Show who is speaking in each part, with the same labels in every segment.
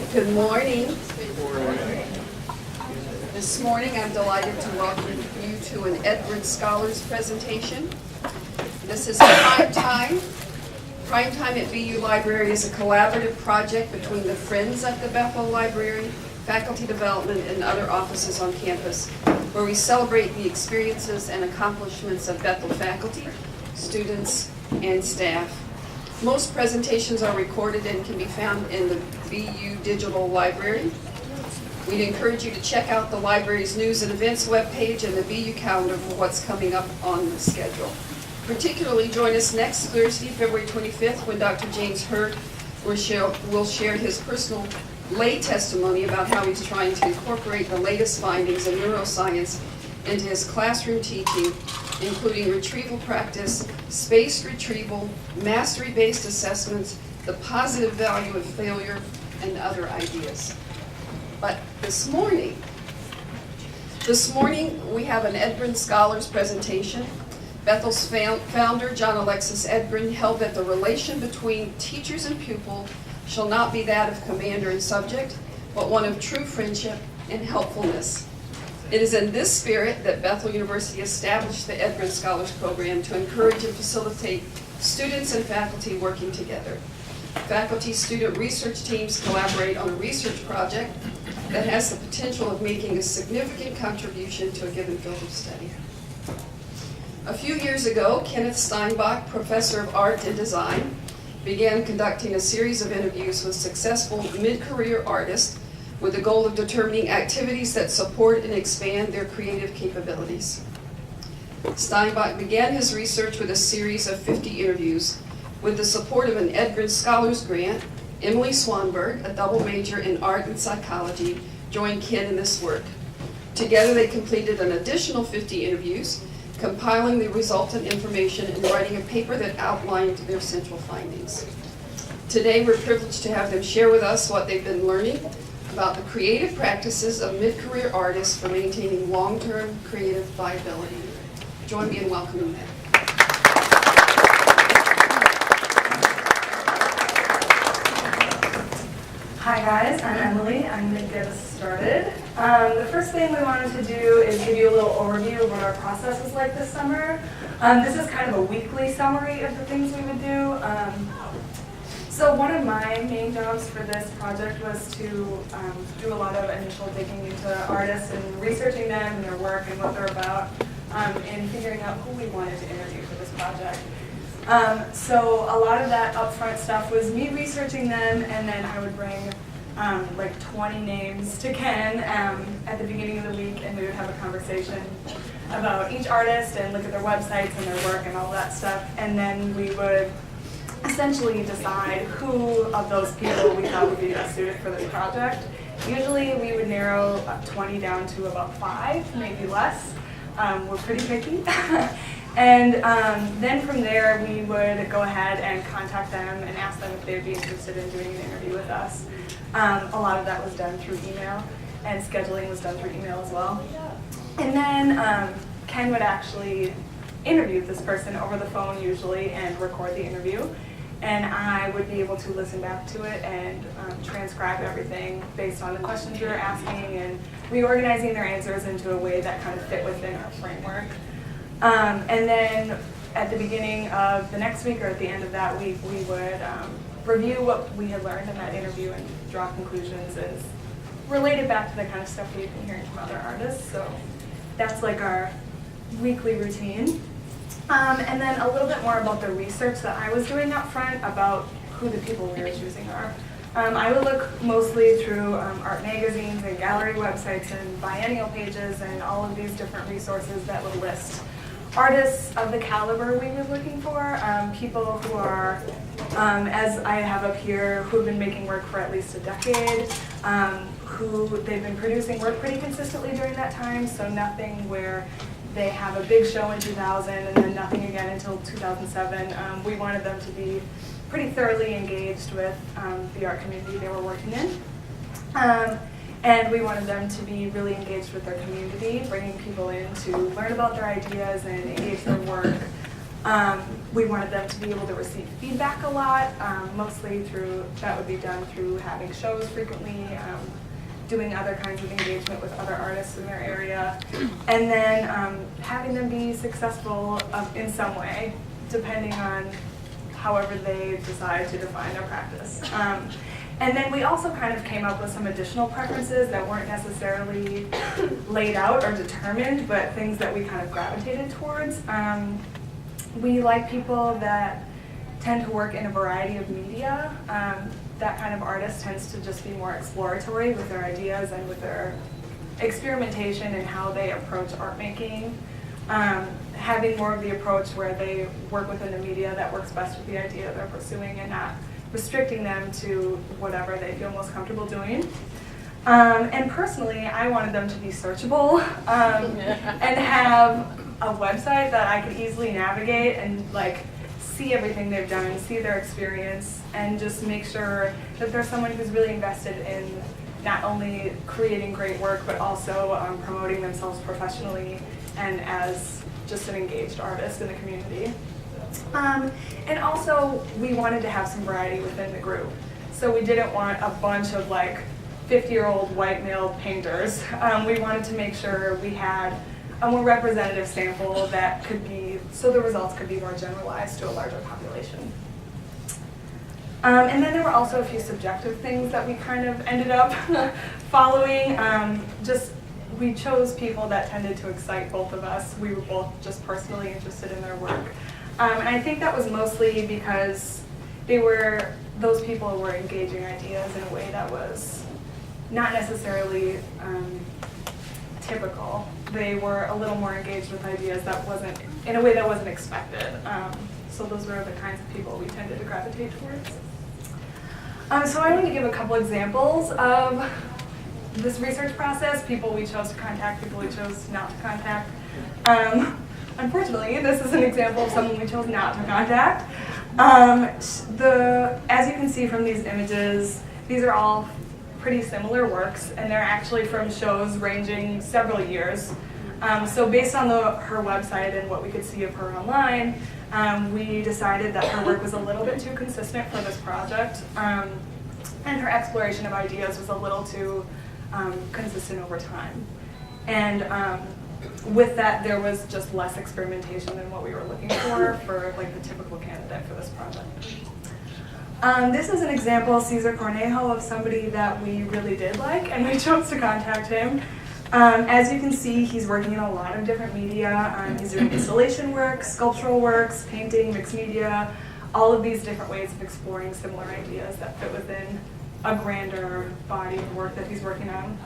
Speaker 1: Good morning. This morning I'm delighted to welcome you to an Edgren Scholars presentation. This is Prime Time. Prime Time at BU Library is a collaborative project between the Friends at the Bethel Library, faculty development, and other offices on campus, where we celebrate the experiences and accomplishments of Bethel faculty, students, and staff. Most presentations are recorded and can be found in the BU Digital Library. We'd encourage you to check out the library's news and events webpage and the BU calendar for what's coming up on the schedule. Particularly join us next Thursday, February 25th, when Dr. James Hurd will share his personal lay testimony about how he's trying to incorporate the latest findings in neuroscience into his classroom teaching, including retrieval practice, spaced retrieval, mastery-based assessments, the positive value of failure, and other ideas. But this morning we have an Edgren Scholars presentation. Bethel's founder, John Alexis Edgren, held that the relation between teachers and pupil shall not be that of commander and subject, but one of true friendship and helpfulness. It is in this spirit that Bethel University established the Edgren Scholars Program to encourage and facilitate students and faculty working together. Faculty-student research teams collaborate on a research project that has the potential of making a significant contribution to a given field of study. A few years ago, Kenneth Steinbach, professor of art and design, began conducting a series of interviews with successful mid-career artists with the goal of determining activities that support and expand their creative capabilities. Steinbach began his research with a series of 50 interviews. With the support of an Edgren Scholars Grant, Emily Swanberg, a double major in art and psychology, joined Ken in this work. Together they completed an additional 50 interviews, compiling the resultant information and writing a paper that outlined their central findings. Today we're privileged to have them share with us what they've been learning about the creative practices of mid-career artists for maintaining long-term creative viability. Join me in welcoming them.
Speaker 2: Hi guys, I'm Emily. I'm going to get us started. The first thing we wanted to do is give you a little overview of what our process is like this summer. This is kind of a weekly summary of the things we would do. So one of my main jobs for this project was to do a lot of initial digging into artists and researching them and their work and what they're about, and figuring out who we wanted to interview for this project. So a lot of that upfront stuff was me researching them, and then I would bring like 20 names to Ken at the beginning of the week, and we would have a conversation about each artist and look at their websites and their work and all that stuff, and then we would essentially decide who of those people we thought would be best suited for this project. Usually we would narrow 20 down to about 5, maybe less. We're pretty picky. And then from there we would go ahead and contact them and ask them if they would be interested in doing an interview with us. A lot of that was done through email, and scheduling was done through email as well. And then Ken would actually interview this person over the phone usually and record the interview. And I would be able to listen back to it and transcribe everything based on the questions we were asking and reorganizing their answers into a way that kind of fit within our framework. And then at the beginning of the next week or at the end of that week, we would review what we had learned in that interview and draw conclusions as related back to the kind of stuff we've been hearing from other artists. So that's like our weekly routine. And then a little bit more about the research that I was doing up front about who the people we were choosing are. I would look mostly through art magazines and gallery websites and biennial pages and all of these different resources that would list artists of the caliber we were looking for, people who are, as I have up here, who have been making work for at least a decade, who they've been producing work pretty consistently during that time, so nothing where they have a big show in 2000 and then nothing again until 2007. We wanted them to be pretty thoroughly engaged with the art community they were working in. And we wanted them to be really engaged with their community, bringing people in to learn about their ideas and engage their work, We wanted them to be able to receive feedback a lot, mostly that would be done through having shows frequently, doing other kinds of engagement with other artists in their area, and then having them be successful in some way, depending on however they decide to define their practice. And then we also kind of came up with some additional preferences that weren't necessarily laid out or determined, but things that we kind of gravitated towards. We like people that tend to work in a variety of media. That kind of artist tends to just be more exploratory with their ideas and with their experimentation and how they approach art making. Having more of the approach where they work within the media that works best with the idea they're pursuing and not restricting them to whatever they feel most comfortable doing. And personally, I wanted them to be searchable and have a website that I could easily navigate and like see everything they've done, see their experience, and just make sure that they're someone who's really invested in not only creating great work, but also promoting themselves professionally and as just an engaged artist in the community. And also, we wanted to have some variety within the group. So we didn't want a bunch of like 50-year-old white male painters. We wanted to make sure we had a more representative sample that could be, so the results could be more generalized to a larger population. And then there were also a few subjective things that we kind of ended up following. We chose people that tended to excite both of us. We were both just personally interested in their work. And I think that was mostly because those people were engaging ideas in a way that was not necessarily typical. They were a little more engaged with ideas in a way that wasn't expected. So those were the kinds of people we tended to gravitate towards. So I want to give a couple examples of this research process, people we chose to contact, people we chose not to contact. Unfortunately, this is an example of someone we chose not to contact. As you can see from these images, these are all pretty similar works, and they're actually from shows ranging several years. So based on her website and what we could see of her online, we decided that her work was a little bit too consistent for this project, and her exploration of ideas was a little too consistent over time. And with that, there was just less experimentation than what we were looking for like the typical candidate for this project. This is an example, Cesar Cornejo, of somebody that we really did like, and we chose to contact him. As you can see, he's working in a lot of different media. He's doing installation work, sculptural works, painting, mixed media, all of these different ways of exploring similar ideas that fit within a grander body of work that he's working on.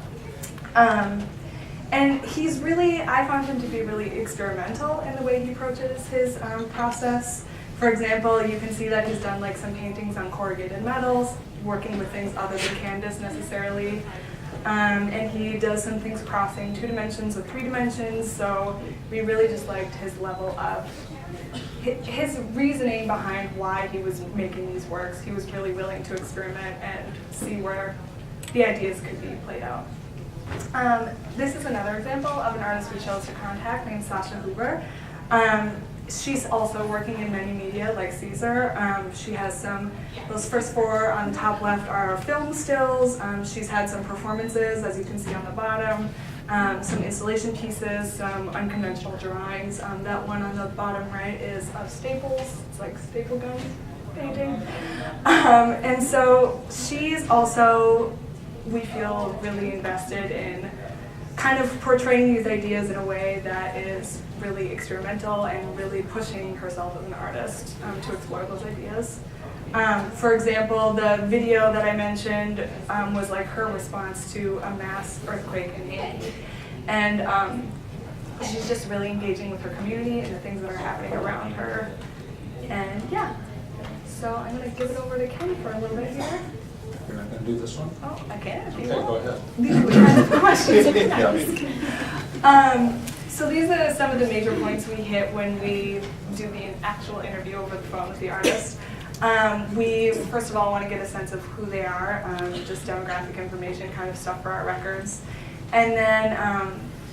Speaker 2: And I found him to be really experimental in the way he approaches his process. For example, you can see that he's done like some paintings on corrugated metals, working with things other than canvas necessarily. And he does some things crossing 2 dimensions with 3 dimensions, so we really just liked his level of, his reasoning behind why he was making these works. He was really willing to experiment and see where the ideas could be played out. This is another example of an artist we chose to contact named Sasha Huber. She's also working in many media like Caesar. She has those first 4 on the top left are film stills. She's had some performances, as you can see on the bottom, some installation pieces, some unconventional drawings. That one on the bottom right is of staples. It's like staple gun painting. And so she's also, we feel, really invested in kind of portraying these ideas in a way that is really experimental and really pushing herself as an artist to explore those ideas. For example, the video that I mentioned was like her response to a mass earthquake in Haiti. And she's just really engaging with her community and the things that are happening around her. And yeah, so I'm going to give it over to Ken for a little bit here.
Speaker 3: You're not going to do this one?
Speaker 2: Oh, I can if you
Speaker 3: Okay,
Speaker 2: want.
Speaker 3: go ahead.
Speaker 2: These are the kind of questions you
Speaker 3: Yeah.
Speaker 2: can ask. So these are some of the major points we hit when we do the actual interview over the phone with the artist. We, first of all, want to get a sense of who they are, just demographic information, kind of stuff for our records. And then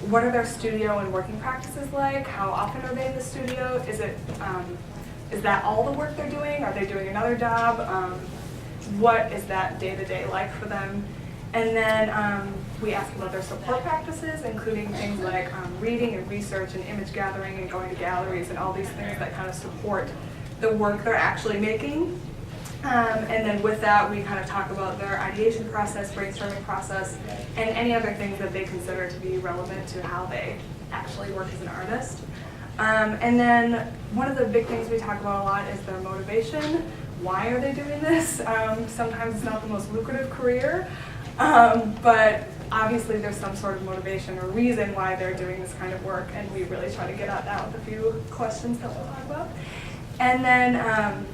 Speaker 2: what are their studio and working practices like? How often are they in the studio? Is that all the work they're doing? Are they doing another job? What is that day-to-day like for them? And then we ask about their support practices, including things like reading and research and image gathering and going to galleries and all these things that kind of support the work they're actually making. And then with that, we kind of talk about their ideation process, brainstorming process, and any other things that they consider to be relevant to how they actually work as an artist. And then one of the big things we talk about a lot is their motivation. Why are they doing this? Sometimes it's not the most lucrative career, but obviously there's some sort of motivation or reason why they're doing this kind of work, and we really try to get at that with a few questions that we'll talk about. And then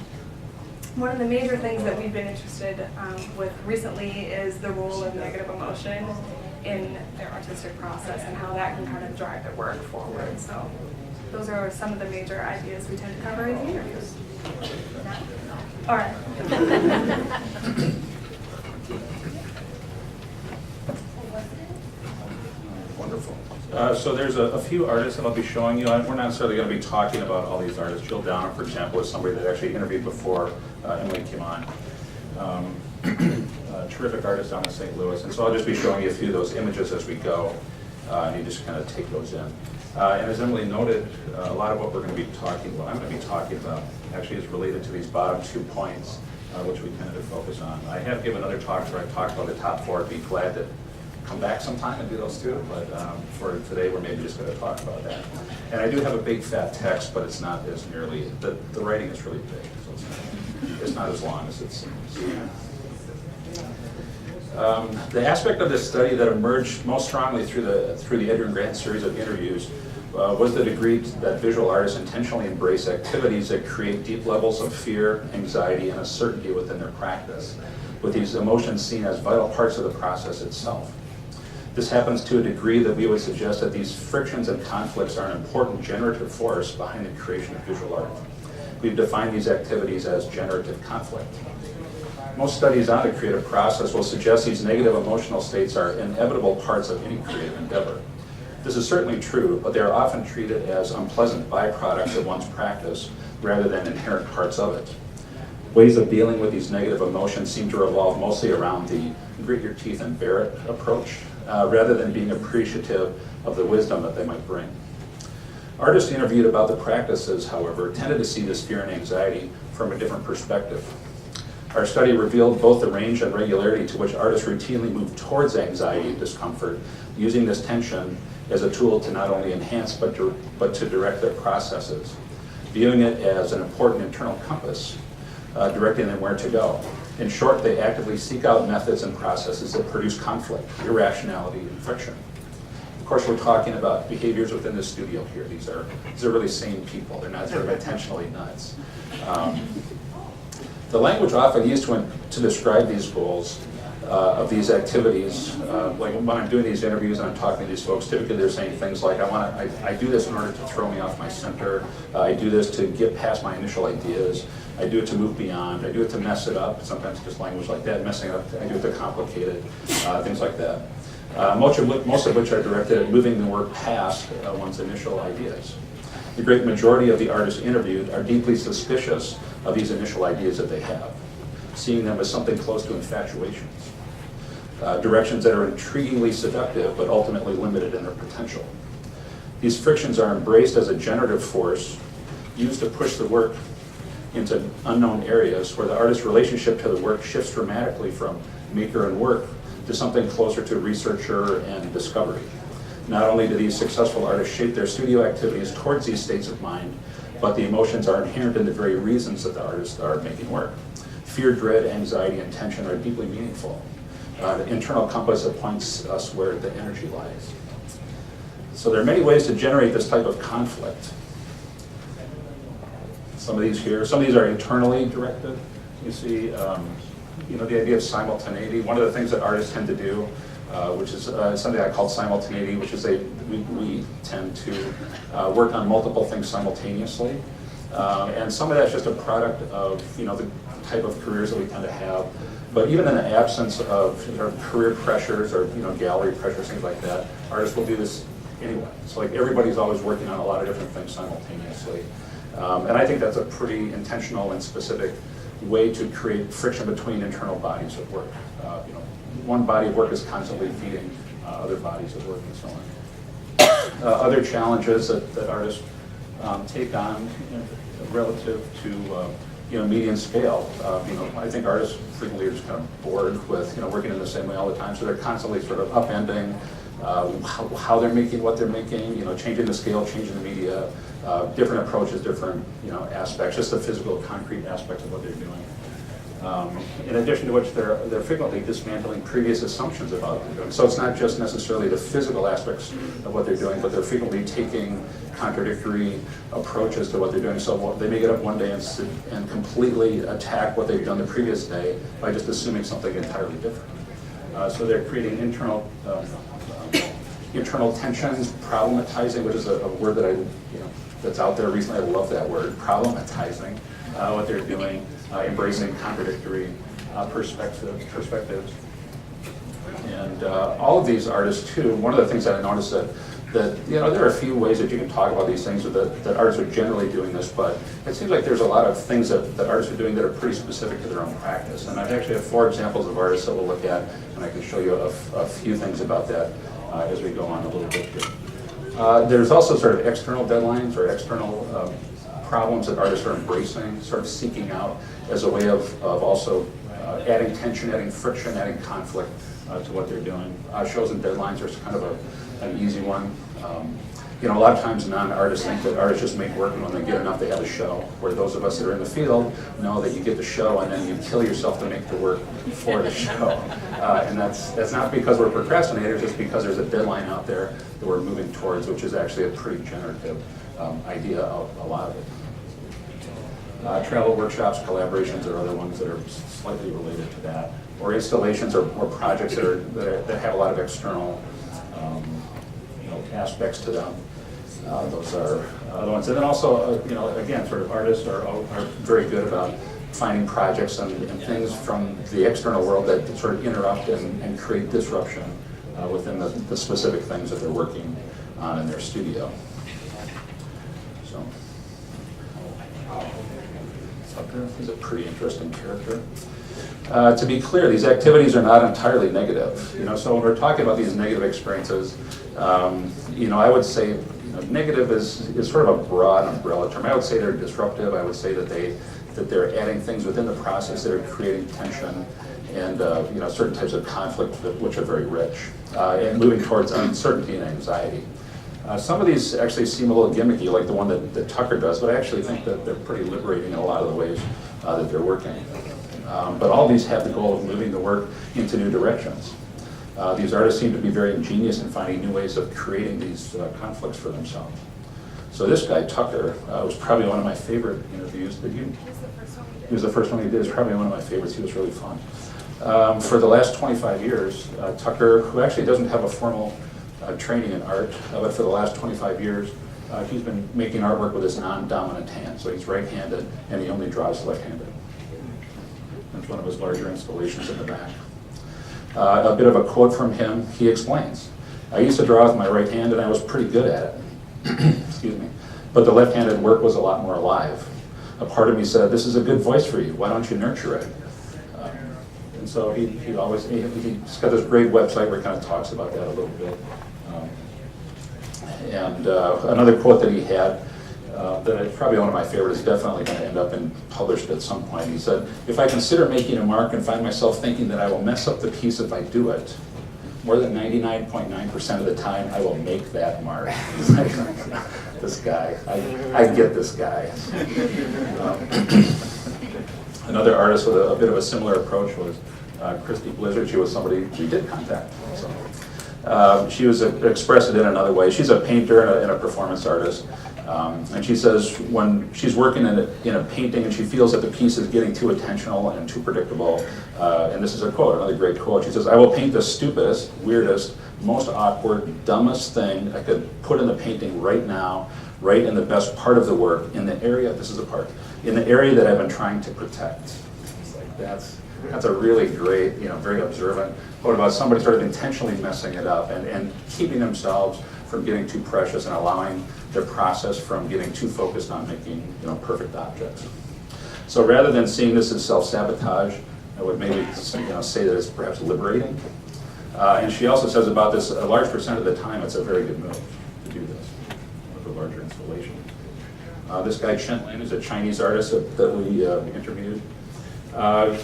Speaker 2: one of the major things that we've been interested with recently is the role of negative emotion in their artistic process and how that can kind of drive their work forward. So those are some of the major ideas we tend to cover in the interviews. All right.
Speaker 3: Wonderful. So there's a few artists that I'll be showing you. We're not necessarily going to be talking about all these artists. Jill Downer, for example, is somebody that actually interviewed before Emily came on. A terrific artist down in St. Louis. And so I'll just be showing you a few of those images as we go, and you just kind of take those in. And as Emily noted, a lot of what I'm going to be talking about actually is related to these bottom 2 points, which we tended to focus on. I have given other talks where I've talked about the top 4. I'd be glad to come back sometime and do those too, but for today we're maybe just going to talk about that. And I do have a big fat text, but it's not as nearly, the writing is really big, so it's not as long as it seems. The aspect of this study that emerged most strongly through the Edgren Grant series of interviews was the degree that visual artists intentionally embrace activities that create deep levels of fear, anxiety, and uncertainty within their practice, with these emotions seen as vital parts of the process itself. This happens to a degree that we would suggest that these frictions and conflicts are an important generative force behind the creation of visual art. We've defined these activities as generative conflict. Most studies on the creative process will suggest these negative emotional states are inevitable parts of any creative endeavor. This is certainly true, but they are often treated as unpleasant byproducts of one's practice rather than inherent parts of it. Ways of dealing with these negative emotions seem to revolve mostly around the grit your teeth and bear it approach, rather than being appreciative of the wisdom that they might bring. Artists interviewed about the practices, however, tended to see this fear and anxiety from a different perspective. Our study revealed both the range and regularity to which artists routinely move towards anxiety and discomfort, using this tension as a tool to not only enhance but to direct their processes, viewing it as an important internal compass, directing them where to go. In short, they actively seek out methods and processes that produce conflict, irrationality, and friction. Of course, we're talking about behaviors within the studio here. These are really sane people. They're not sort of intentionally nuts. The language often used to describe these goals of these activities, like when I'm doing these interviews and I'm talking to these folks, typically they're saying things like, I do this in order to throw me off my center. I do this to get past my initial ideas. I do it to move beyond. I do it to mess it up. Sometimes just language like that, messing up. I do it to complicate it, things like that. Most of which are directed at moving the work past one's initial ideas. The great majority of the artists interviewed are deeply suspicious of these initial ideas that they have, seeing them as something close to infatuations, directions that are intriguingly seductive but ultimately limited in their potential. These frictions are embraced as a generative force used to push the work into unknown areas where the artist's relationship to the work shifts dramatically from maker and work to something closer to researcher and discovery. Not only do these successful artists shape their studio activities towards these states of mind, but the emotions are inherent in the very reasons that the artists are making work. Fear, dread, anxiety, and tension are deeply meaningful. The internal compass that points us where the energy lies. So there are many ways to generate this type of conflict. Some of these are internally directed. You see, the idea of simultaneity. One of the things that artists tend to do, which is something I call simultaneity, which is we tend to work on multiple things simultaneously. And some of that's just a product of the type of careers that we tend to have. But even in the absence of career pressures or gallery pressures, things like that, artists will do this anyway. So like everybody's always working on a lot of different things simultaneously. And I think that's a pretty intentional and specific way to create friction between internal bodies of work. One body of work is constantly feeding other bodies of work and so on. Other challenges that artists take on relative to medium scale. I think artists frequently are just kind of bored with working in the same way all the time, so they're constantly sort of upending how they're making what they're making, changing the scale, changing the media, different approaches, different aspects, just the physical, concrete aspects of what they're doing. In addition to which, they're frequently dismantling previous assumptions about what they're doing. So it's not just necessarily the physical aspects of what they're doing, but they're frequently taking contradictory approaches to what they're doing. So they may get up one day and completely attack what they've done the previous day by just assuming something entirely different. So they're creating internal tensions, problematizing, which is a word that that's out there recently. I love that word, problematizing what they're doing. Embracing contradictory perspectives. And all of these artists too, one of the things that I noticed that there are a few ways that you can talk about these things, or that artists are generally doing this, but it seems like there's a lot of things that artists are doing that are pretty specific to their own practice. And I actually have 4 examples of artists that we'll look at, and I can show you a few things about that as we go on a little bit here. There's also sort of external deadlines or external problems that artists are embracing, sort of seeking out as a way of also adding tension, adding friction, adding conflict to what they're doing. Shows and deadlines are kind of an easy one. A lot of times non-artists think that artists just make work, and when they get enough they have a show, where those of us that are in the field know that you get the show and then you kill yourself to make the work for the show. And that's not because we're procrastinators, it's because there's a deadline out there that we're moving towards, which is actually a pretty generative idea of a lot of it. Travel workshops, collaborations are other ones that are slightly related to that, or installations or projects that have a lot of external aspects to them. Those are other ones. And then also, again, sort of artists are very good about finding projects and things from the external world that sort of interrupt and create disruption within the specific things that they're working on in their studio. So. He's a pretty interesting character. To be clear, these activities are not entirely negative. So when we're talking about these negative experiences, I would say negative is sort of a broad umbrella term. I would say they're disruptive. I would say that they're adding things within the process that are creating tension and certain types of conflict which are very rich and moving towards uncertainty and anxiety. Some of these actually seem a little gimmicky, like the one that Tucker does, but I actually think that they're pretty liberating in a lot of the ways that they're working. But all these have the goal of moving the work into new directions. These artists seem to be very ingenious in finding new ways of creating these conflicts for themselves. So this guy, Tucker, was probably one of my favorite interviews. He was the first one he did. It's probably one of my favorites. He was really fun. For the last 25 years, Tucker, who actually doesn't have a formal training in art, but for the last 25 years, he's been making artwork with his non-dominant hand. So he's right-handed, and he only draws left-handed. That's one of his larger installations in the back. A bit of a quote from him. He explains, "I used to draw with my right hand, and I was pretty good at it. Excuse me. But the left-handed work was a lot more alive. A part of me said, 'This is a good voice for you. Why don't you nurture it?'" And so he's got this great website where he kind of talks about that a little bit. Another quote that he had that is probably one of my favorites, definitely going to end up published at some point. He said, "If I consider making a mark and find myself thinking that I will mess up the piece if I do it, more than 99.9% of the time I will make that mark." This guy, I get this guy. Another artist with a bit of a similar approach was Christy Blizzard. She was somebody we did contact. So, she was expressed it in another way. She's a painter and a performance artist. And she says when she's working in a painting and she feels that the piece is getting too attentional and too predictable, and this is a quote, another great quote, she says, "I will paint the stupidest, weirdest, most awkward, dumbest thing I could put in the painting right now, right in the best part of the work, in the area," this is the part, "in the area that I've been trying to protect." It's like, that's a really great, very observant quote about somebody sort of intentionally messing it up and keeping themselves from getting too precious and allowing their process from getting too focused on making perfect objects. So rather than seeing this as self-sabotage, I would maybe say that it's perhaps liberating. And she also says about this, a large percent of the time it's a very good move to do this with a larger installation. This guy Chen Lin is a Chinese artist that we interviewed.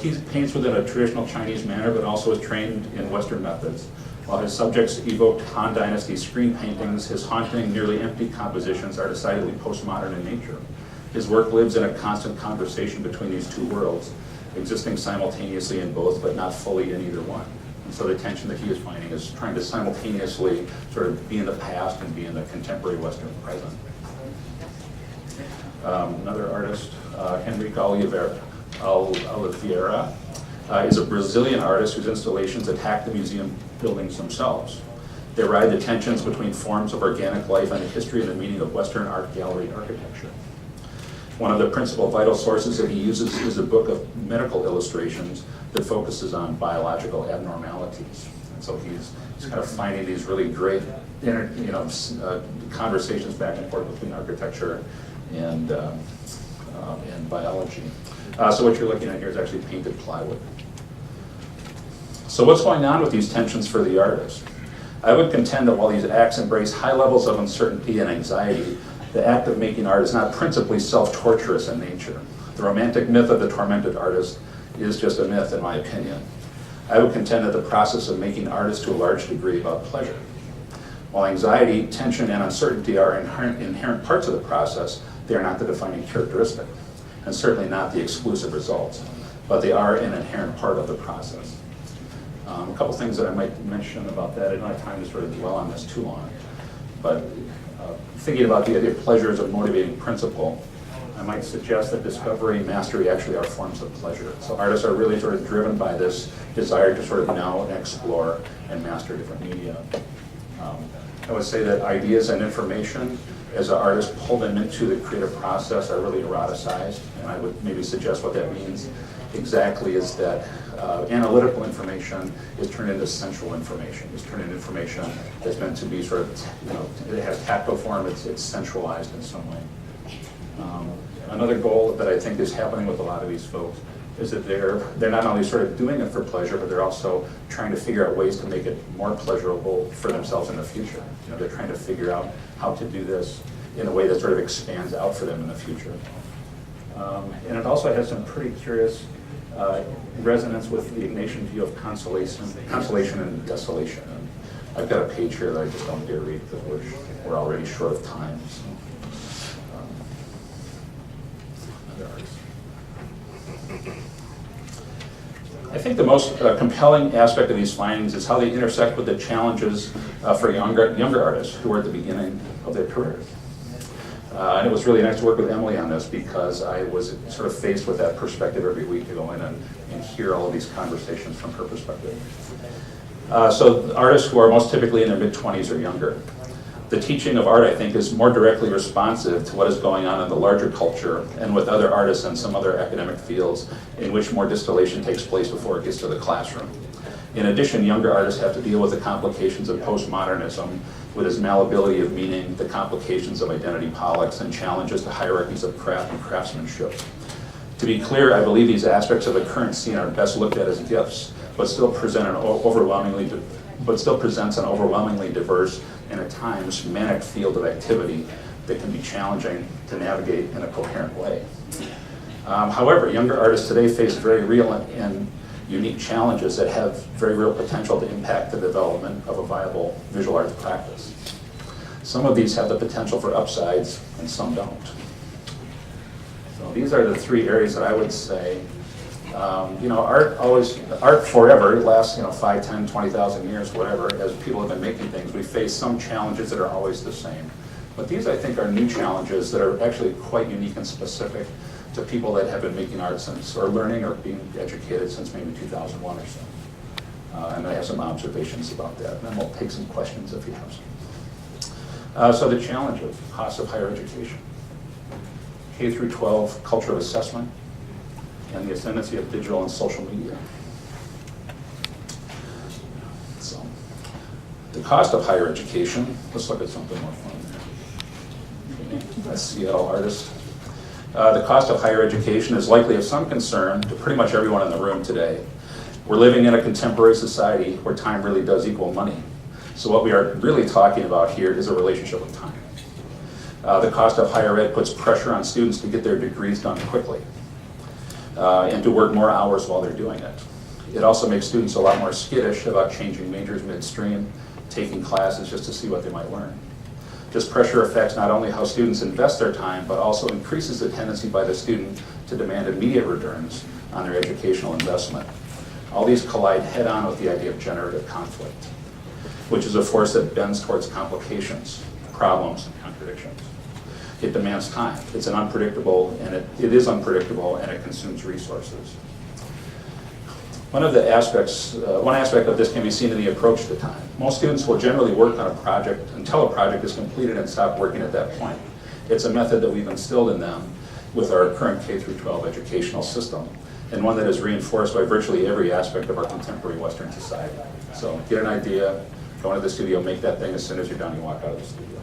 Speaker 3: He paints within a traditional Chinese manner, but also is trained in Western methods. While his subjects evoked Han Dynasty screen paintings, his haunting, nearly empty compositions are decidedly postmodern in nature. His work lives in a constant conversation between these two worlds, existing simultaneously in both, but not fully in either one. And so the tension that he is finding is trying to simultaneously sort of be in the past and be in the contemporary Western present. Another artist, Henrique Oliveira, is a Brazilian artist whose installations attack the museum buildings themselves. They ride the tensions between forms of organic life and the history and the meaning of Western art gallery architecture. One of the principal vital sources that he uses is a book of medical illustrations that focuses on biological abnormalities. And so he's kind of finding these really great conversations back and forth between architecture and biology. So what you're looking at here is actually painted plywood. So what's going on with these tensions for the artist? I would contend that while these acts embrace high levels of uncertainty and anxiety, the act of making art is not principally self-torturous in nature. The romantic myth of the tormented artist is just a myth, in my opinion. I would contend that the process of making art is to a large degree about pleasure. While anxiety, tension, and uncertainty are inherent parts of the process, they are not the defining characteristic, and certainly not the exclusive results, but they are an inherent part of the process. A couple things that I might mention about that. I don't have time to sort of dwell on this too long, but thinking about the idea of pleasure as a motivating principle, I might suggest that discovery and mastery actually are forms of pleasure. So artists are really sort of driven by this desire to sort of know and explore and master different media. I would say that ideas and information, as an artist, pull them into the creative process, are really eroticized, and I would maybe suggest what that means exactly is that analytical information is turned into sensual information. It's turned into information that's meant to be sort of, it has tactile form, it's sensualized in some way. Another goal that I think is happening with a lot of these folks is that they're not only sort of doing it for pleasure, but they're also trying to figure out ways to make it more pleasurable for themselves in the future. They're trying to figure out how to do this in a way that sort of expands out for them in the future. And it also has some pretty curious resonance with the Ignatian view of consolation and desolation. And I've got a page here that I just don't dare read because we're already short of time. So, other artists. I think the most compelling aspect of these findings is how they intersect with the challenges for younger artists who are at the beginning of their careers. And it was really nice to work with Emily on this because I was sort of faced with that perspective every week to go in and hear all of these conversations from her perspective. So artists who are most typically in their mid-20s or younger. The teaching of art, I think, is more directly responsive to what is going on in the larger culture and with other artists and some other academic fields in which more distillation takes place before it gets to the classroom. In addition, younger artists have to deal with the complications of postmodernism, with its malleability of meaning, the complications of identity politics, and challenges to hierarchies of craft and craftsmanship. To be clear, I believe these aspects of the current scene are best looked at as gifts, but still presents an overwhelmingly diverse and at times manic field of activity that can be challenging to navigate in a coherent way. However, younger artists today face very real and unique challenges that have very real potential to impact the development of a viable visual arts practice. Some of these have the potential for upsides and some don't. So these are the three areas that I would say, art forever, it lasts 5, 10, 20,000 years, whatever, as people have been making things. We face some challenges that are always the same. But these, I think, are new challenges that are actually quite unique and specific to people that have been making art since, or learning or being educated since maybe 2001 or so. And I have some observations about that. And then we'll take some questions if you have some. So the challenge of costs of higher education. K through 12 culture of assessment and the ascendancy of digital and social media. So The cost of higher education, let's look at something more fun here. That's Seattle artist. The cost of higher education is likely of some concern to pretty much everyone in the room today. We're living in a contemporary society where time really does equal money. So what we are really talking about here is a relationship with time. The cost of higher ed puts pressure on students to get their degrees done quickly and to work more hours while they're doing it. It also makes students a lot more skittish about changing majors midstream, taking classes just to see what they might learn. This pressure affects not only how students invest their time, but also increases the tendency by the student to demand immediate returns on their educational investment. All these collide head-on with the idea of generative conflict, which is a force that bends towards complications, problems, and contradictions. It demands time. It's an unpredictable, and it is unpredictable, and it consumes resources. One aspect of this can be seen in the approach to time. Most students will generally work on a project until a project is completed and stop working at that point. It's a method that we've instilled in them with our current K-12 educational system, and one that is reinforced by virtually every aspect of our contemporary Western society. So get an idea, go into the studio, make that thing. As soon as you're done, you walk out of the studio.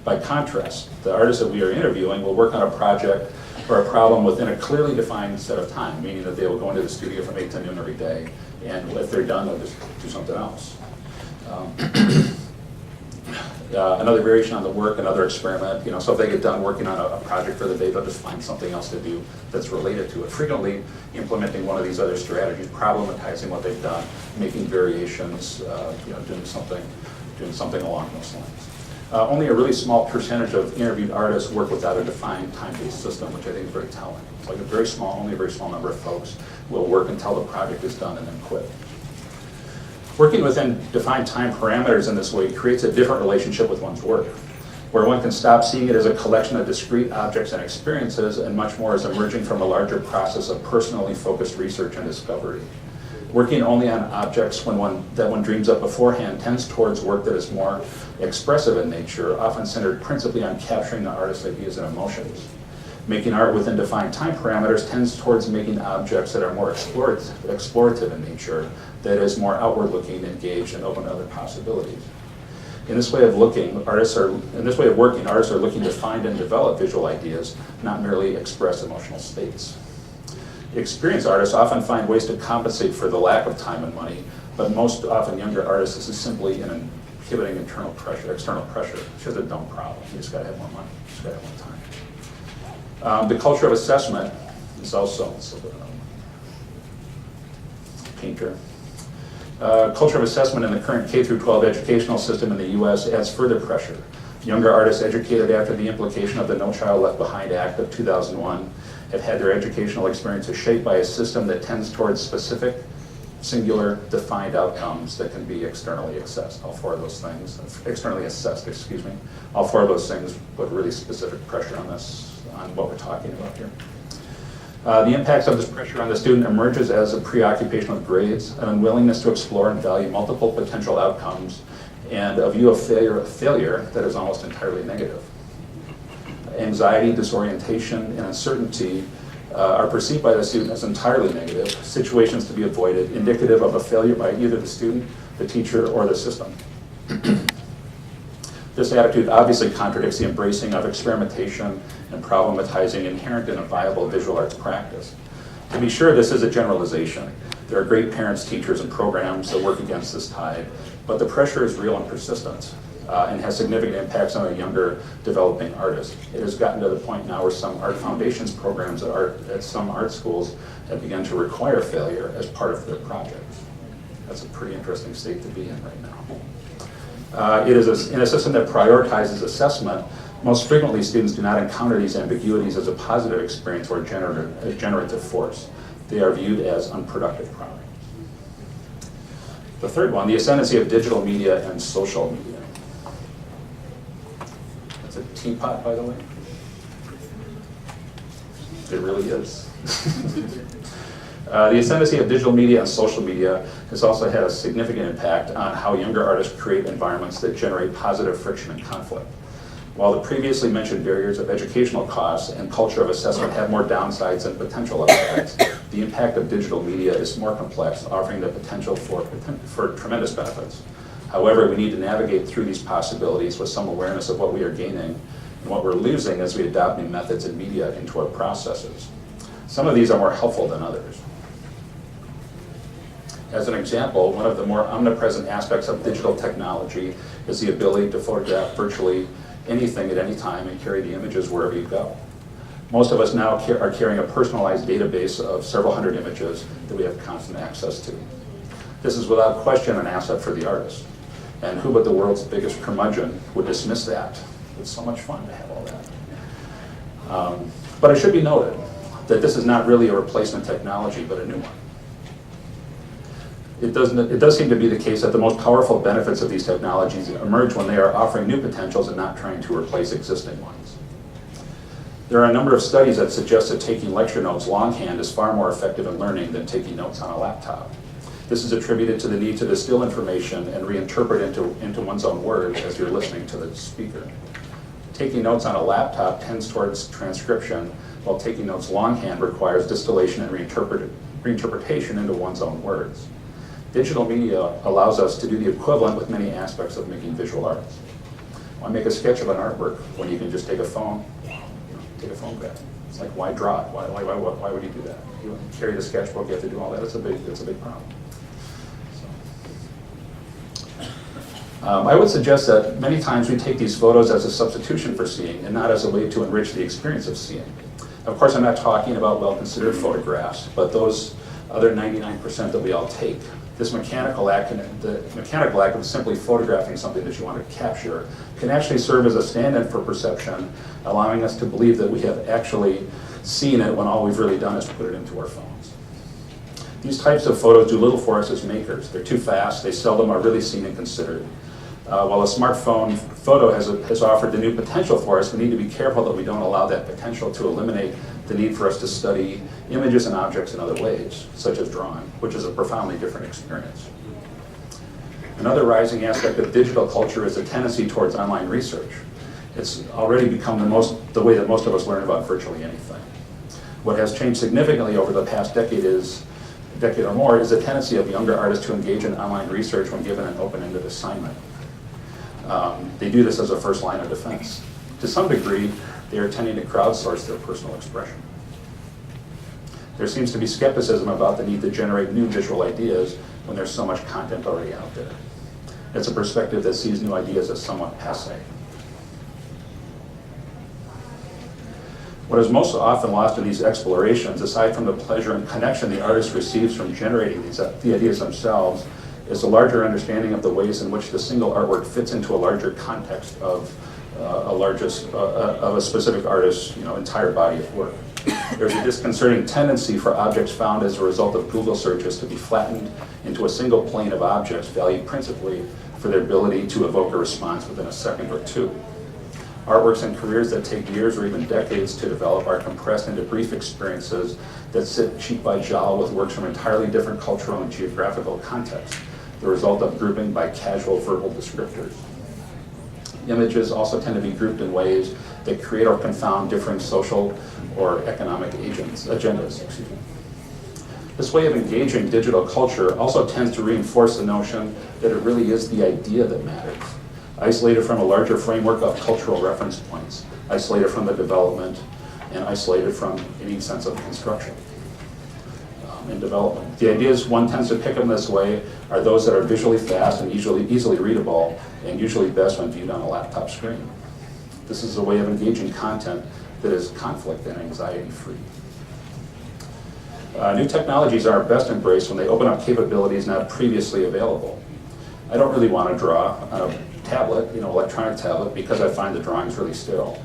Speaker 3: By contrast, the artists that we are interviewing will work on a project or a problem within a clearly defined set of time, meaning that they will go into the studio from 8 to noon every day, and if they're done, they'll just do something else. Another variation on the work, another experiment, so if they get done working on a project for the day, they'll just find something else to do that's related to it. Frequently implementing one of these other strategies, problematizing what they've done, making variations, doing something along those lines. Only a really small percentage of interviewed artists work without a defined time-based system, which I think is very only a very small number of folks will work until the project is done and then quit. Working within defined time parameters in this way creates a different relationship with one's work, where one can stop seeing it as a collection of discrete objects and experiences and much more as emerging from a larger process of personally focused research and discovery. Working only on objects that one dreams up beforehand tends towards work that is more expressive in nature, often centered principally on capturing the artist's ideas and emotions. Making art within defined time parameters tends towards making objects that are more explorative in nature, that is more outward-looking, engaged, and open to other possibilities. In this way of working, artists are looking to find and develop visual ideas, not merely express emotional states. Experienced artists often find ways to compensate for the lack of time and money, but most often younger artists, this is simply an inhibiting external pressure. It's just a dumb problem. You just gotta have more money, you just gotta have more time. The culture of assessment is also, painter. Culture of assessment in the current K-12 educational system in the US adds further pressure. Younger artists educated after the implication of the No Child Left Behind Act of 2001 have had their educational experiences shaped by a system that tends towards specific, singular, defined outcomes that can be externally assessed. All four of those things put really specific pressure on what we're talking about here. The impacts of this pressure on the student emerges as a preoccupation with grades, an unwillingness to explore and value multiple potential outcomes, and a view of failure that is almost entirely negative. Anxiety, disorientation, and uncertainty are perceived by the student as entirely negative, situations to be avoided, indicative of a failure by either the student, the teacher, or the system. This attitude obviously contradicts the embracing of experimentation and problematizing inherent in a viable visual arts practice. To be sure, this is a generalization. There are great parents, teachers, and programs that work against this tide, but the pressure is real and persistent. And has significant impacts on a younger developing artist. It has gotten to the point now where some art foundations programs at some art schools have begun to require failure as part of their projects. That's a pretty interesting state to be in right now. It is in a system that prioritizes assessment. Most frequently, students do not encounter these ambiguities as a positive experience or a generative force. They are viewed as unproductive problems. The third one, the ascendancy of digital media and social media. A teapot, by the way. It really is. The ascendancy of digital media and social media has also had a significant impact on how younger artists create environments that generate positive friction and conflict. While the previously mentioned barriers of educational costs and culture of assessment have more downsides than potential upsides, the impact of digital media is more complex, offering the potential for tremendous benefits. However, we need to navigate through these possibilities with some awareness of what we are gaining and what we're losing as we adopt new methods and media into our processes. Some of these are more helpful than others. As an example, one of the more omnipresent aspects of digital technology is the ability to photograph virtually anything at any time and carry the images wherever you go. Most of us now are carrying a personalized database of several hundred images that we have constant access to. This is without question an asset for the artist. And who but the world's biggest curmudgeon would dismiss that? It's so much fun to have all that. But it should be noted that this is not really a replacement technology, but a new one. It does seem to be the case that the most powerful benefits of these technologies emerge when they are offering new potentials and not trying to replace existing ones. There are a number of studies that suggest that taking lecture notes longhand is far more effective in learning than taking notes on a laptop. This is attributed to the need to distill information and reinterpret into one's own words as you're listening to the speaker. Taking notes on a laptop tends towards transcription, while taking notes longhand requires distillation and reinterpretation into one's own words. Digital media allows us to do the equivalent with many aspects of making visual arts. Why make a sketch of an artwork when you can just take a photograph? It's like, why draw it? Why would you do that? You carry the sketchbook, you have to do all that. It's a big problem. I would suggest that many times we take these photos as a substitution for seeing and not as a way to enrich the experience of seeing. Of course, I'm not talking about well-considered photographs, but those other 99% that we all take. This mechanical act, the mechanical act of simply photographing something that you want to capture, can actually serve as a stand-in for perception, allowing us to believe that we have actually seen it when all we've really done is put it into our phones. These types of photos do little for us as makers. They're too fast, they seldom are really seen and considered. While a smartphone photo has offered the new potential for us, we need to be careful that we don't allow that potential to eliminate the need for us to study images and objects in other ways, such as drawing, which is a profoundly different experience. Another rising aspect of digital culture is a tendency towards online research. It's already become the way that most of us learn about virtually anything. What has changed significantly over the past decade or more is the tendency of younger artists to engage in online research when given an open-ended assignment. They do this as a first line of defense. To some degree, they are tending to crowdsource their personal expression. There seems to be skepticism about the need to generate new visual ideas when there's so much content already out there. It's a perspective that sees new ideas as somewhat passé. What is most often lost in these explorations, aside from the pleasure and connection the artist receives from generating the ideas themselves, is a larger understanding of the ways in which the single artwork fits into a larger context of a specific artist's entire body of work. There's a disconcerting tendency for objects found as a result of Google searches to be flattened into a single plane of objects valued principally for their ability to evoke a response within a second or two. Artworks and careers that take years or even decades to develop are compressed into brief experiences that sit cheek by jowl with works from entirely different cultural and geographical contexts, the result of grouping by casual verbal descriptors. Images also tend to be grouped in ways that create or confound different social or economic agendas. This way of engaging digital culture also tends to reinforce the notion that it really is the idea that matters, isolated from a larger framework of cultural reference points, isolated from the development, and isolated from any sense of construction and development. The ideas one tends to pick up this way are those that are visually fast and easily readable, and usually best when viewed on a laptop screen. This is a way of engaging content that is conflict and anxiety-free. New technologies are best embraced when they open up capabilities not previously available. I don't really want to draw on a tablet, electronic tablet, because I find the drawings really still.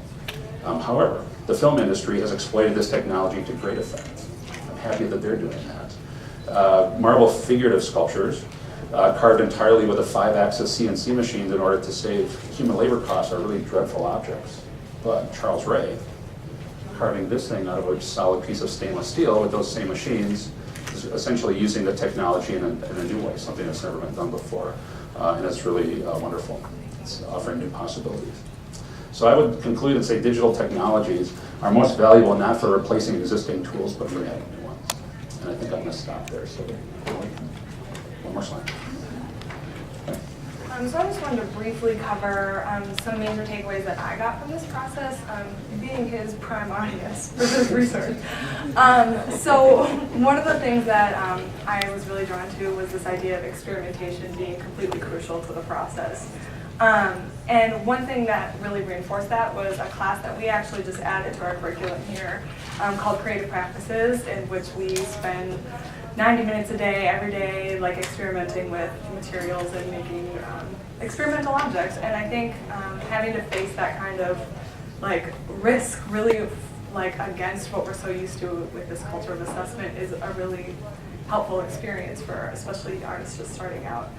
Speaker 3: However, the film industry has exploited this technology to great effect. I'm happy that they're doing that. Marble figurative sculptures, carved entirely with a 5-axis CNC machines in order to save human labor costs, are really dreadful objects. But Charles Ray, carving this thing out of a solid piece of stainless steel with those same machines, is essentially using the technology in a new way, something that's never been done before. And it's really wonderful. It's offering new possibilities. So I would conclude and say digital technologies are most valuable not for replacing existing tools, but for adding new ones. And I think I'm going to stop there. So one more slide. Okay.
Speaker 2: So I just wanted to briefly cover some major takeaways that I got from this process, being his prime audience for this research. So one of the things that I was really drawn to was this idea of experimentation being completely crucial to the process. And one thing that really reinforced that was a class that we actually just added to our curriculum here called Creative Practices, in which we spend 90 minutes a day, every day, like experimenting with materials and making experimental objects. And I think having to face that kind of like risk really like against what we're so used to with this culture of assessment is a really helpful experience for especially artists just starting out.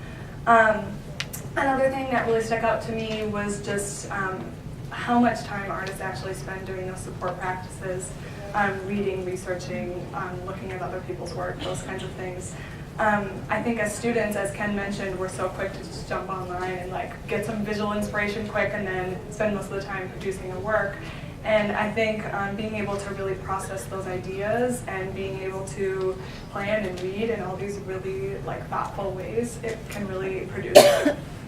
Speaker 2: Another thing that really stuck out to me was just how much time artists actually spend doing those support practices, reading, researching, looking at other people's work, those kinds of things. I think as students, as Ken mentioned, we're so quick to just jump online and like get some visual inspiration quick and then spend most of the time producing a work. And I think being able to really process those ideas and being able to plan and read in all these really like thoughtful ways, it can really produce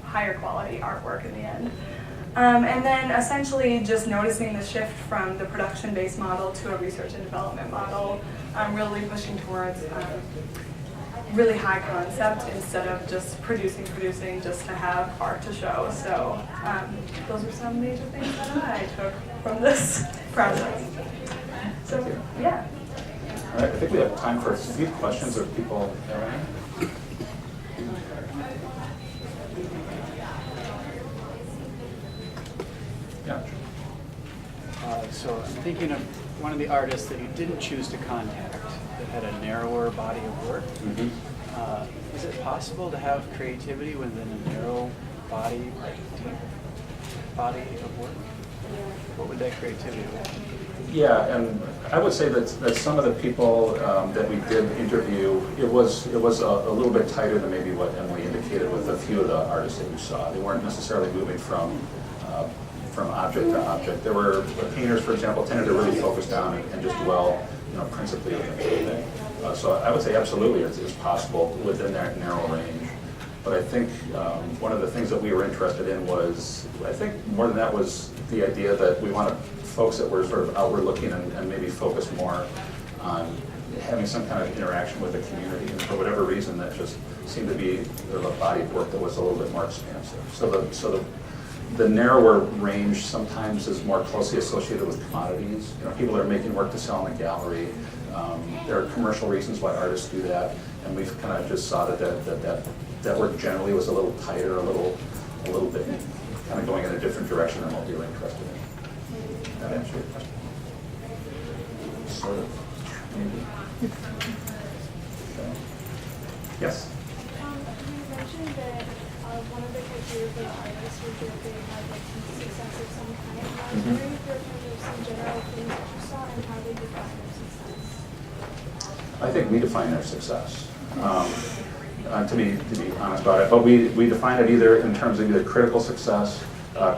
Speaker 2: higher quality artwork in the end. And then essentially just noticing the shift from the production-based model to a research and development model, really pushing towards really high concept instead of just producing just to have art to show. So those are some major things that I took from this process. So yeah.
Speaker 3: All right, I think we have time for a few questions if people have any. Yeah.
Speaker 4: So I'm thinking of one of the artists that you didn't choose to contact that had a narrower body of work.
Speaker 3: Mm-hmm.
Speaker 4: Is it possible to have creativity within a narrow body, deep body of work? What would that creativity look like?
Speaker 3: Yeah, and I would say that some of the people that we did interview, it was a little bit tighter than maybe what Emily indicated with a few of the artists that you saw. They weren't necessarily moving from object to object. There were the painters, for example, tended to really focus down and just dwell, principally within anything. So I would say absolutely it's possible within that narrow range. But I think one of the things that we were interested in was, I think more than that was the idea that we wanted folks that were sort of outward looking and maybe focus more on having some kind of interaction with the community. And for whatever reason, that just seemed to be a body of work that was a little bit more expansive. So the narrower range sometimes is more closely associated with commodities. People are making work to sell in the gallery. There are commercial reasons why artists do that, and we've kind of just saw that work generally was a little tighter, a little bit kind of going in a different direction than what we were interested in. That answer your question? Sort of, maybe. So, yes.
Speaker 5: You mentioned that one of the criteria for the artists was that they had like success of some kind. I was wondering if there were some general things that you saw and how they define their success.
Speaker 3: I think we define their success, to be honest about it. But we define it either in terms of either critical success,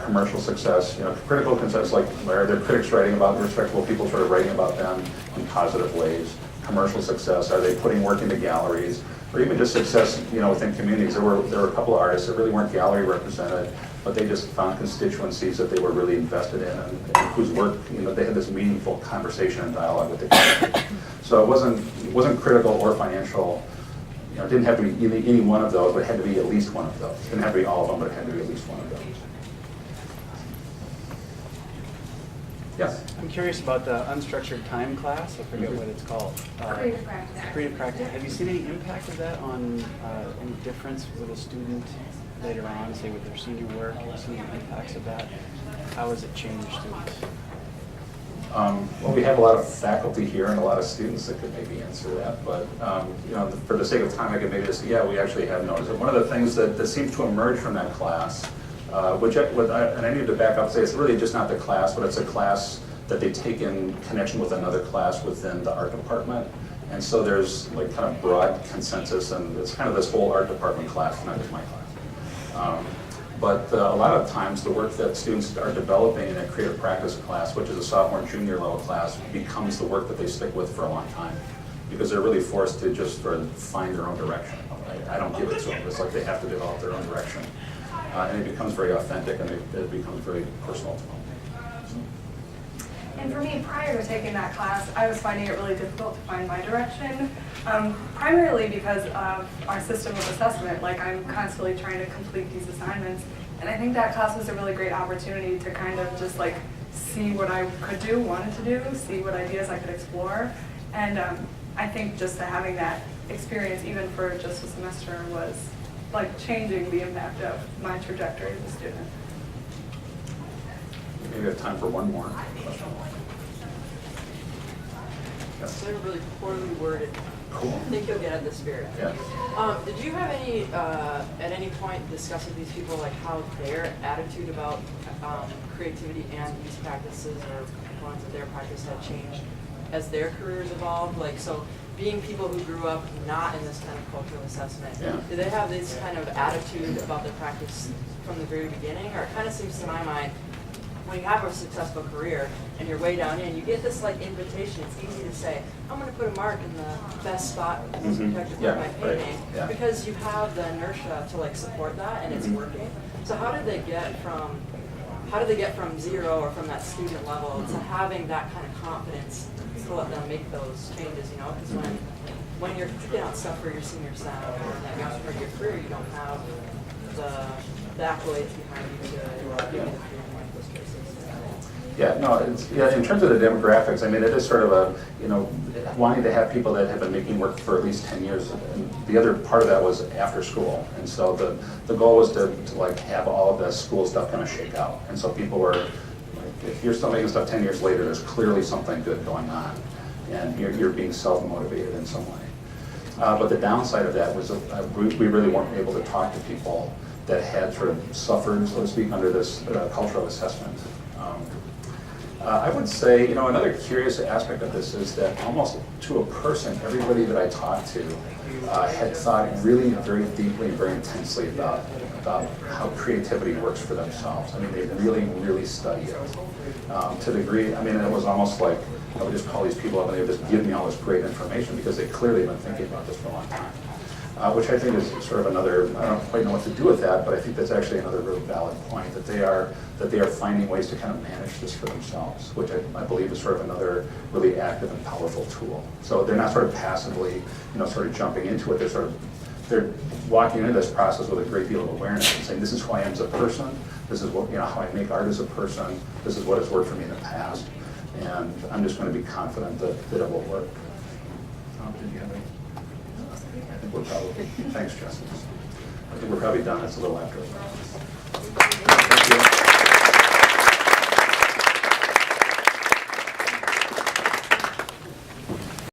Speaker 3: commercial success. Critical success, like are there critics writing about respectable people, sort of writing about them in positive ways. Commercial success, are they putting work into galleries, or even just success, within communities. There were a couple of artists that really weren't gallery represented, but they just found constituencies that they were really invested in and whose work, they had this meaningful conversation and dialogue with the community. So it wasn't critical or financial. It didn't have to be any one of those, but it had to be at least one of those. It didn't have to be all of them, but it had to be at least one of those. Yes?
Speaker 4: I'm curious about the unstructured time class. I forget what it's called.
Speaker 2: Creative practice.
Speaker 4: Creative practice. Have you seen any impact of that on any difference with a student later on, say with their senior work? Have you seen the impacts of that? How has it changed students?
Speaker 3: Well, we have a lot of faculty here and a lot of students that could maybe answer that, but for the sake of time, I could maybe just, we actually have noticed it. One of the things that seems to emerge from that class, and I need to back up and say it's really just not the class, but it's a class that they take in connection with another class within the art department. And so there's like kind of broad consensus, and it's kind of this whole art department class, not just my class. But a lot of times the work that students are developing in a creative practice class, which is a sophomore and junior level class, becomes the work that they stick with for a long time, because they're really forced to just sort of find their own direction. I don't give it to them. It's like they have to develop their own direction. and it becomes very authentic, and it becomes very personal to them.
Speaker 2: And for me, prior to taking that class, I was finding it really difficult to find my direction, primarily because of our system of assessment. Like, I'm constantly trying to complete these assignments, and I think that class was a really great opportunity to kind of just like see what I could do, wanted to do, see what ideas I could explore, and I think just having that experience, even for just a semester, was like changing the impact of my trajectory as a student.
Speaker 3: Maybe we have time for one more question. Yes.
Speaker 6: So they're really poorly worded.
Speaker 3: Cool.
Speaker 6: I think you'll get at the spirit.
Speaker 3: Yeah.
Speaker 6: Did you have any, at any point, discuss with these people like how their attitude about creativity and these practices or components of their practice had changed as their careers evolved? Like, so being people who grew up not in this kind of cultural assessment,
Speaker 3: Yeah.
Speaker 6: do they have this kind of attitude about their practice from the very beginning? Or it kind of seems to my mind, when you have a successful career and you're way down in, you get this like invitation. It's easy to say, I'm going to put a mark in the best spot, the most protected part of my painting,
Speaker 3: Yeah.
Speaker 6: because you have the inertia to like support that and it's working. So how did they get from zero or from that student level to having that kind of confidence to let them make those changes? You know, because when you're picking out stuff for your senior sem or in that next part of your career, you don't have the accolades behind you to give you the freedom to make those choices.
Speaker 3: Yeah, no, in terms of the demographics, I mean, it is sort of a, wanting to have people that have been making work for at least 10 years. And the other part of that was after school. And so the goal was to like have all of the school stuff kind of shake out. And so people were, like, if you're still making stuff 10 years later, there's clearly something good going on. And you're being self-motivated in some way. But the downside of that was we really weren't able to talk to people that had sort of suffered, so to speak, under this cultural assessment. I would say, another curious aspect of this is that almost to a person, everybody that I talked to had thought really very deeply and very intensely about how creativity works for themselves. I mean, they really, really study it to the degree, I mean, it was almost like I would just call these people up and they would just give me all this great information because they clearly have been thinking about this for a long time. Which I think is sort of another, I don't quite know what to do with that, but I think that's actually another really valid point, that they are finding ways to kind of manage this for themselves, which I believe is sort of another really active and powerful tool. So they're not sort of passively, sort of jumping into it. They're walking into this process with a great deal of awareness and saying, this is who I am as a person, this is what, how I make art as a person, this is what has worked for me in the past, and I'm just going to be confident that it will work. Did you have any? I think we're probably, thanks, Justin. I think we're probably done. It's a little after. Thank you.